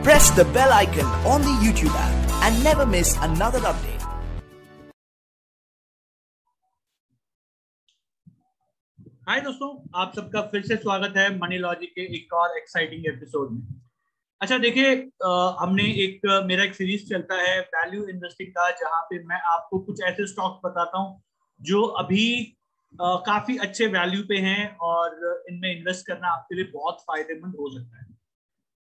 Press the bell icon on the YouTube app and never miss another update. हाय दोस्तों, आप सबका फिर से स्वागत है मनी लॉजिक के एक और एक्साइटिंग एपिसोड में। अच्छा देखिए, मेरा एक सीरीज चलता है वैल्यू इन्वेस्टिंग का, जहां पे मैं आपको कुछ ऐसे स्टॉक्स बताता हूं जो अभी काफी अच्छे वैल्यू पे हैं और इनमें इन्वेस्ट करना आपके लिए बहुत फायदेमंद हो सकता है।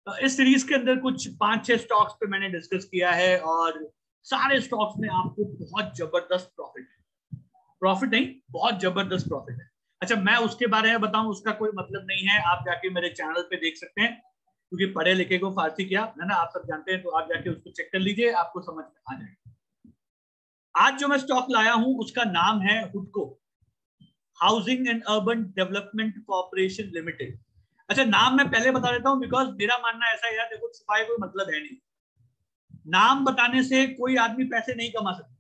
इस सीरीज के अंदर कुछ 5-6 स्टॉक्स पे मैंने डिस्कस किया है और सारे स्टॉक्स में आपको बहुत जबरदस्त प्रॉफिट नहीं, बहुत जबरदस्त प्रॉफिट है। अच्छा, मैं उसके बारे में बताऊं उसका कोई मतलब नहीं है, आप जाके मेरे चैनल पे देख सकते हैं, क्योंकि पढ़े लिखे को फारसी क्या है ना, आप सब जानते हैं, तो आप जाके उसको चेक कर लीजिए, आपको समझ में आ जाएगा। आज जो मैं स्टॉक लाया हूं उसका नाम है हुडको, housing and urban development corporation limited. अच्छा, नाम मैं पहले बता देता हूं बिकॉज मेरा मानना ऐसा है यार, देखो छुपाए कोई मतलब है नहीं, नाम बताने से कोई आदमी पैसे नहीं कमा सकता।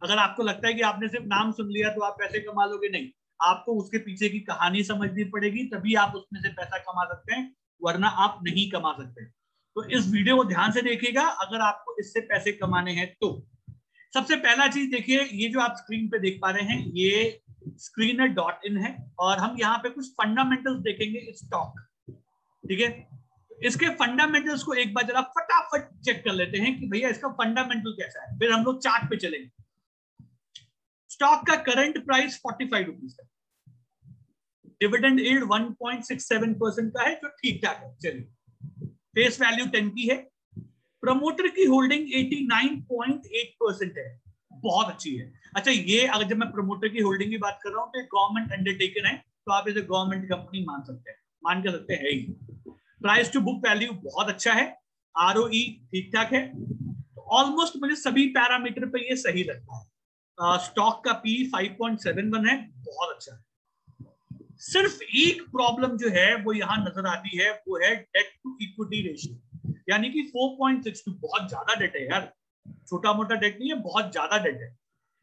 अगर आपको लगता है कि आपने सिर्फ नाम सुन लिया तो आप पैसे कमा लोगे, नहीं, आपको उसके पीछे की कहानी समझनी पड़ेगी, तभी आप उसमें से पैसा कमा सकते हैं, वरना आप नहीं कमा सकते। तो इस वीडियो को ध्यान से देखिएगा अगर आपको इससे पैसे कमाने हैं तो। सबसे पहला चीज देखिए, ये जो आप स्क्रीन पे देख पा रहे हैं ये screener.in है और हम यहाँ पे कुछ फंडामेंटल्स देखेंगे इस स्टॉक, ठीक है। इसके फंडामेंटल्स को एक बार जरा फटाफट चेक कर लेते हैं कि भैया इसका फंडामेंटल कैसा है, फिर हम लोग चार्ट पे चलेंगे। स्टॉक का करंट प्राइस 45 रुपीज है, डिविडेंड यील्ड 1.67% का है, जो ठीक ठाक है। चलिए, फेस वैल्यू 10 की है, प्रमोटर की होल्डिंग 89.8% है, बहुत अच्छी है। अच्छा, ये अगर जब मैं प्रमोटर की होल्डिंग की बात कर रहा हूं तो गवर्नमेंट अंडरटेकन है, तो आप इसे गवर्नमेंट कंपनी मान सकते हैं, मान के सकते हैं ही। प्राइस टू बुक वैल्यू बहुत अच्छा है, आरओई ठीक ठाक है, ऑलमोस्ट मुझे सभी पैरामीटर पे ये सही लगता है। स्टॉक का पी 5.71 है, बहुत अच्छा है। सिर्फ एक प्रॉब्लम जो है वो यहां नजर आती है, वो है डेट टू इक्विटी रेशियो, यानी कि 4.62। बहुत ज्यादा डेट है यार, छोटा मोटा डेट नहीं है, बहुत ज्यादा डेट है।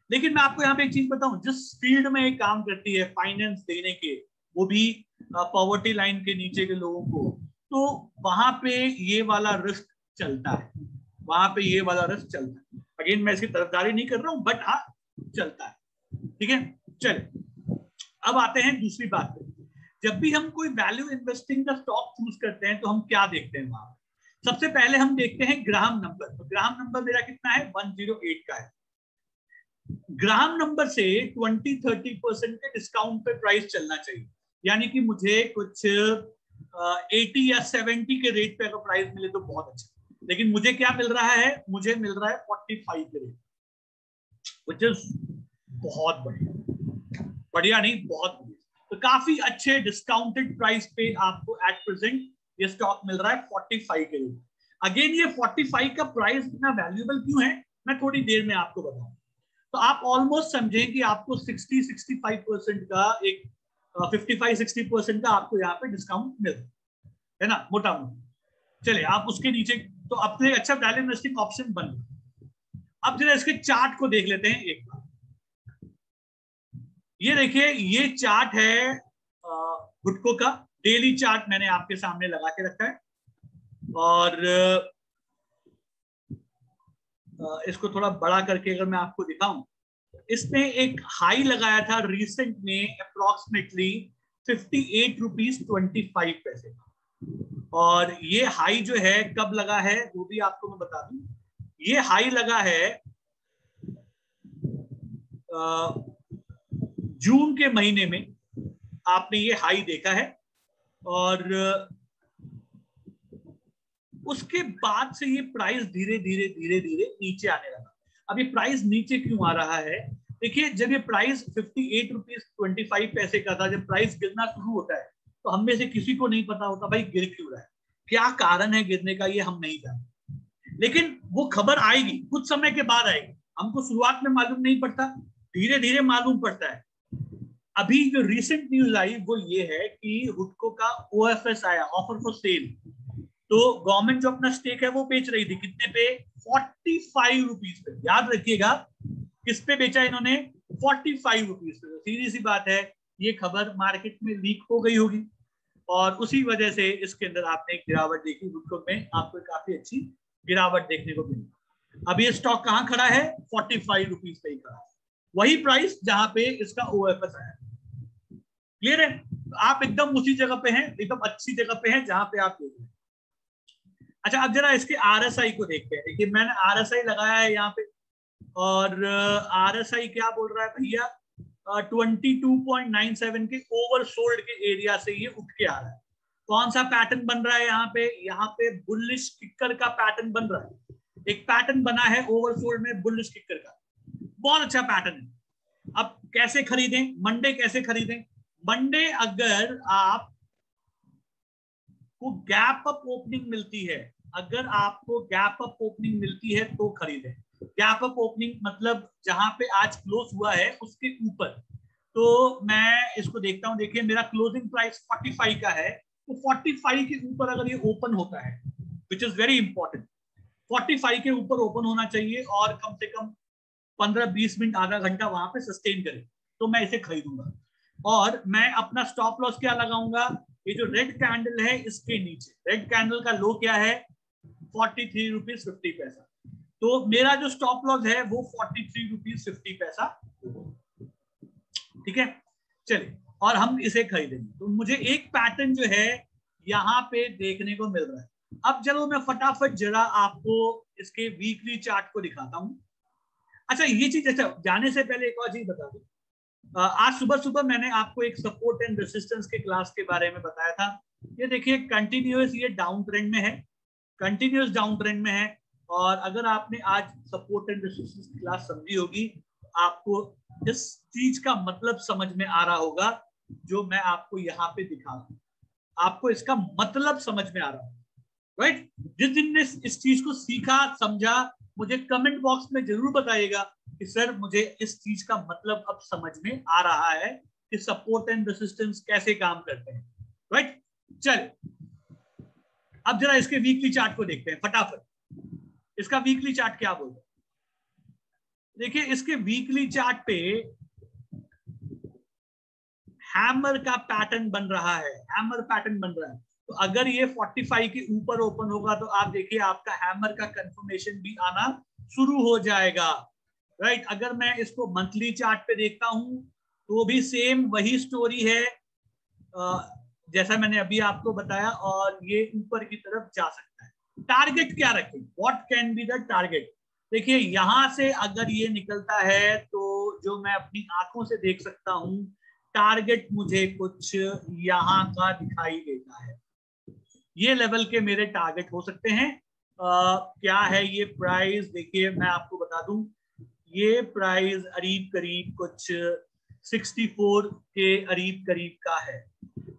लेकिन मैं आपको यहाँ पे एक चीज बताऊं, जिस फील्ड में एक काम करती है फाइनेंस देने के, वो भी पॉवर्टी लाइन के नीचे के लोगों को, तो वहां पे ये वाला रिस्क चलता है, वहां पे ये वाला रिस्क चलता है। अगेन मैं इसकी तरफदारी नहीं कर रहा हूं, बट हाँ चलता है, ठीक है। चले, अब आते हैं दूसरी बात पे। जब भी हम कोई वैल्यू इन्वेस्टिंग का स्टॉक चूज करते हैं तो हम क्या देखते हैं वहां? सबसे पहले हम देखते हैं ग्राहम नंबर। तो ग्राहम नंबर मेरा कितना है? 108 का है। ग्राहम नंबर से 20-30% के डिस्काउंट पे प्राइस चलना चाहिए, यानी कि मुझे कुछ 80 या 70 के रेट पे अगर प्राइस मिले तो बहुत अच्छा। लेकिन मुझे क्या मिल रहा है? मुझे मिल रहा है 45 के रेट, व्हिच इज बहुत बढ़िया नहीं, बहुत बढ़िया। तो काफी अच्छे डिस्काउंटेड प्राइस पे आपको एट प्रेजेंट ये स्टॉक मिल रहा है 45 के रेट। अगेन ये 45 का प्राइस इतना वैल्यूएबल क्यों है, मैं थोड़ी देर में आपको बताऊं। तो आप ऑलमोस्ट समझें कि आपको 60-65% का एक 55-60% का आपको यहाँ पे डिस्काउंट मिल रहा है ना, मोटा मोटा। चलिए, आप उसके नीचे तो अपने अच्छा वैल्यू इन्वेस्टिंग ऑप्शन बन गया। अब जरा इसके चार्ट को देख लेते हैं एक बार। ये देखिए, ये चार्ट है हुडको का, डेली चार्ट मैंने आपके सामने लगा के रखा है और इसको थोड़ा बड़ा करके अगर मैं आपको दिखाऊं, इसने एक हाई लगाया था रिसेंट में अप्रोक्सीमेटली 58 रुपीज 25 पैसे का, और ये हाई जो है कब लगा है वो भी आपको मैं बता दूं। ये हाई लगा है जून के महीने में, आपने ये हाई देखा है, और उसके बाद से ये प्राइस धीरे धीरे धीरे धीरे नीचे आने लगा। अब ये प्राइस नीचे क्यों आ रहा है? देखिए, जब ये प्राइस 58 रुपीज 25 पैसे का था, जब प्राइस गिरना शुरू होता है तो हम में से किसी को नहीं पता होता भाई गिर क्यों रहा है, क्या कारण है गिरने का, ये हम नहीं जानते। लेकिन वो खबर आएगी, कुछ समय के बाद आएगी, हमको शुरुआत में मालूम नहीं पड़ता, धीरे धीरे मालूम पड़ता है। अभी जो रिसेंट न्यूज आई वो ये है कि हुडको का ओएफएस आया, ऑफर फॉर सेल। तो गवर्नमेंट जो अपना स्टेक है वो बेच रही थी, कितने पे? 45 रुपीज पे। याद रखिएगा, किस पे बेचा इन्होंने? 45 रुपीज पे। सीधी सी बात है, ये खबर मार्केट में लीक हो गई होगी, और उसी वजह से इसके अंदर आपने एक गिरावट देखी, बुक में आपको काफी अच्छी गिरावट देखने को मिली। अब ये स्टॉक कहाँ खड़ा है? 45 रुपीज पे ही खड़ा है, वही प्राइस जहां पे इसका OFS आया। क्लियर है? आप एकदम उसी जगह पे हैं, एकदम अच्छी जगह पे हैं जहां पे आप देख रहे हैं। अच्छा, अब जरा इसके RSI को देखते हैं। देखिए मैंने RSI लगाया है यहाँ पे, और RSI क्या बोल रहा है भैया? 22.97 के ओवरसोल्ड के एरिया से ये उठ के आ रहा है। कौन सा पैटर्न बन रहा है यहाँ पे? यहाँ पे बुलिश किकर का पैटर्न बन रहा है। एक पैटर्न बना है ओवरसोल्ड में बुलिश किकर का, बहुत अच्छा पैटर्न है। अब कैसे खरीदें मंडे? कैसे खरीदें मंडे? अगर आप को गैप अप ओपनिंग मिलती है, अगर आपको गैप अप ओपनिंग मिलती है तो खरीदें। गैप अप ओपनिंग मतलब जहां पे आज क्लोज हुआ है उसके ऊपर। तो मैं इसको देखता हूं, देखिए मेरा क्लोजिंग प्राइस 45 का है, तो 45 के ऊपर अगर ये ओपन होता है, विच इज वेरी इंपॉर्टेंट, 45 के ऊपर ओपन होना चाहिए और कम से कम 15-20 मिनट, आधा घंटा वहां पे सस्टेन करे, तो मैं इसे खरीदूंगा। और मैं अपना स्टॉप लॉस क्या लगाऊंगा? ये जो रेड कैंडल है इसके नीचे, रेड कैंडल का लो क्या है? 43 रुपीज 50 पैसा। तो मेरा जो स्टॉप लॉस है वो 43 रुपीज 50 पैसा। ठीक है, चलिए, और हम इसे खरीदेंगे। तो मुझे एक पैटर्न जो है यहाँ पे देखने को मिल रहा है। अब चलो मैं फटाफट जरा आपको इसके वीकली चार्ट को दिखाता हूं। अच्छा, ये चीज, अच्छा जाने से पहले एक और चीज बता दूं, आज सुबह सुबह मैंने आपको एक सपोर्ट एंड रेसिस्टेंस के क्लास के बारे में बताया था। ये देखिए कंटिन्यूअस ये डाउन ट्रेंड में है, कंटिन्यूअस डाउन ट्रेंड में है। और अगर आपने आज सपोर्ट एंड रेसिस्टेंस क्लास समझी होगी, आपको इस चीज का मतलब समझ में आ रहा होगा जो मैं आपको यहाँ पे दिखा रहा हूँ। आपको इसका मतलब समझ में आ रहा है, राइट? जिस दिन ने इस चीज को सीखा, समझा, मुझे कमेंट बॉक्स में जरूर बताइएगा कि सर मुझे इस चीज का मतलब अब समझ में आ रहा है कि सपोर्ट एंड रेसिस्टेंस कैसे काम करते हैं, राइट? चल, अब जरा इसके वीकली चार्ट को देखते हैं फटाफट। इसका वीकली चार्ट क्या बोलता है? देखिए इसके वीकली चार्ट पे हैमर का पैटर्न बन रहा है, हैमर पैटर्न बन रहा है। तो अगर ये 45 के ऊपर ओपन होगा तो आप देखिए आपका हैमर का कंफर्मेशन भी आना शुरू हो जाएगा, राइट? अगर मैं इसको मंथली चार्ट पे देखता हूं तो भी सेम वही स्टोरी है जैसा मैंने अभी आपको बताया, और ये ऊपर की तरफ जा सकता है। टारगेट क्या रखें? What can be the target? देखिए यहां से अगर ये निकलता है तो जो मैं अपनी आंखों से देख सकता हूं, टारगेट मुझे कुछ यहां का दिखाई देता है। ये लेवल के मेरे टारगेट हो सकते हैं। क्या है ये प्राइस? देखिए मैं आपको बता दूं, ये प्राइस करीब करीब कुछ 64 के करीब करीब का है,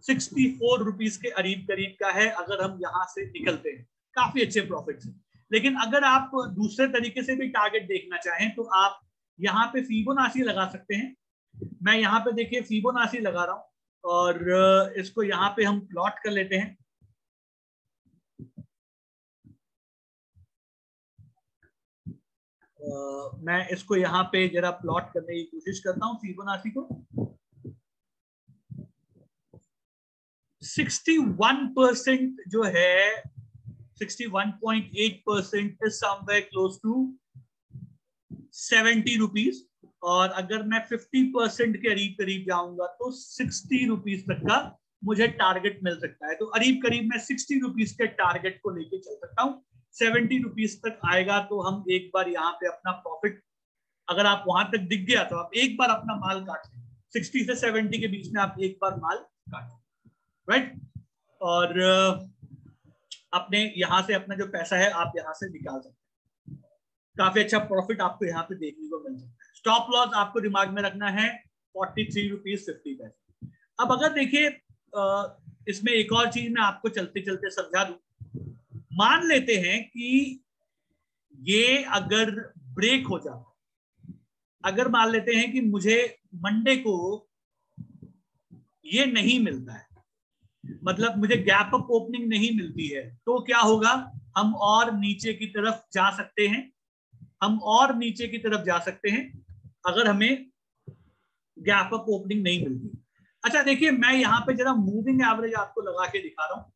64 रुपीज के करीब करीब का है। अगर हम यहाँ से निकलते हैं काफी अच्छे प्रॉफिट से। लेकिन अगर आप दूसरे तरीके से भी टारगेट देखना चाहें तो आप यहाँ पे फिबोनाची लगा सकते हैं। मैं यहाँ पे देखिए फिबोनाची लगा रहा हूँ और इसको यहाँ पे हम प्लॉट कर लेते हैं। मैं इसको यहाँ पे जरा प्लॉट करने की कोशिश करता हूँ फिबोनाची को। 61% जो है, 61.8% is somewhere close to 70 rupees. और अगर मैं 50% के करीब करीब जाऊंगा तो 60 रुपीज तक का मुझे टारगेट मिल सकता है। तो करीब करीब मैं 60 रुपीज के टारगेट को लेके चल सकता हूँ। 70 रुपीज तक आएगा तो हम एक बार यहाँ पे अपना प्रॉफिट, अगर आप वहां तक दिख गया तो आप एक बार अपना माल काट लें। 60 से 70 के बीच में आप एक बार माल काट, राइट? और अपने यहाँ से अपना जो पैसा है आप यहाँ से निकाल सकते हैं। काफी अच्छा प्रॉफिट आपको यहाँ पे देखने को मिल सकता है। स्टॉप लॉस आपको दिमाग में रखना है 43 रुपीज 50 पैसे। अब अगर देखिए इसमें एक और चीज मैं आपको चलते चलते समझा दूं। मान लेते हैं कि ये अगर ब्रेक हो जाता, अगर मान लेते हैं कि मुझे मंडे को ये नहीं मिलता है, मतलब मुझे गैप अप ओपनिंग नहीं मिलती है, तो क्या होगा? हम और नीचे की तरफ जा सकते हैं, हम और नीचे की तरफ जा सकते हैं अगर हमें गैप अप ओपनिंग नहीं मिलती। अच्छा देखिए, मैं यहाँ पे जरा मूविंग एवरेज आपको लगा के दिखा रहा हूँ।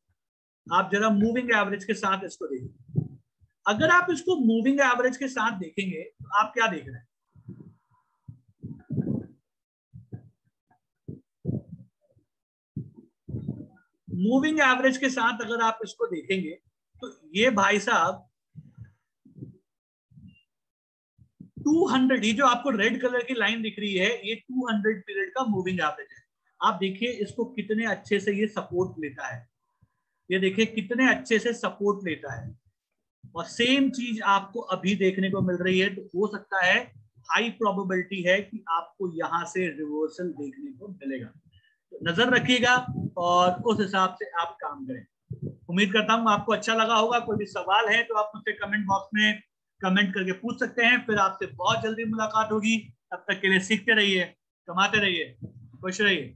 आप जरा मूविंग एवरेज के साथ इसको देखिए। अगर आप इसको मूविंग एवरेज के साथ देखेंगे तो आप क्या देख रहे हैं? मूविंग एवरेज के साथ अगर आप इसको देखेंगे तो ये भाई साहब 200, ये जो आपको रेड कलर की लाइन दिख रही है, ये 200 पीरियड का मूविंग एवरेज है। आप देखिए इसको कितने अच्छे से ये सपोर्ट लेता है, ये देखिए कितने अच्छे से सपोर्ट लेता है। और सेम चीज आपको अभी देखने को मिल रही है, तो हो सकता है हाई प्रोबेबिलिटी है कि आपको यहां से रिवर्सल देखने को मिलेगा। तो नजर रखिएगा और उस हिसाब से आप काम करें। उम्मीद करता हूं आपको अच्छा लगा होगा। कोई भी सवाल है तो आप मुझसे कमेंट बॉक्स में कमेंट करके पूछ सकते हैं। फिर आपसे बहुत जल्दी मुलाकात होगी। तब तक के लिए सीखते रहिए, कमाते रहिए, खुश रहिए।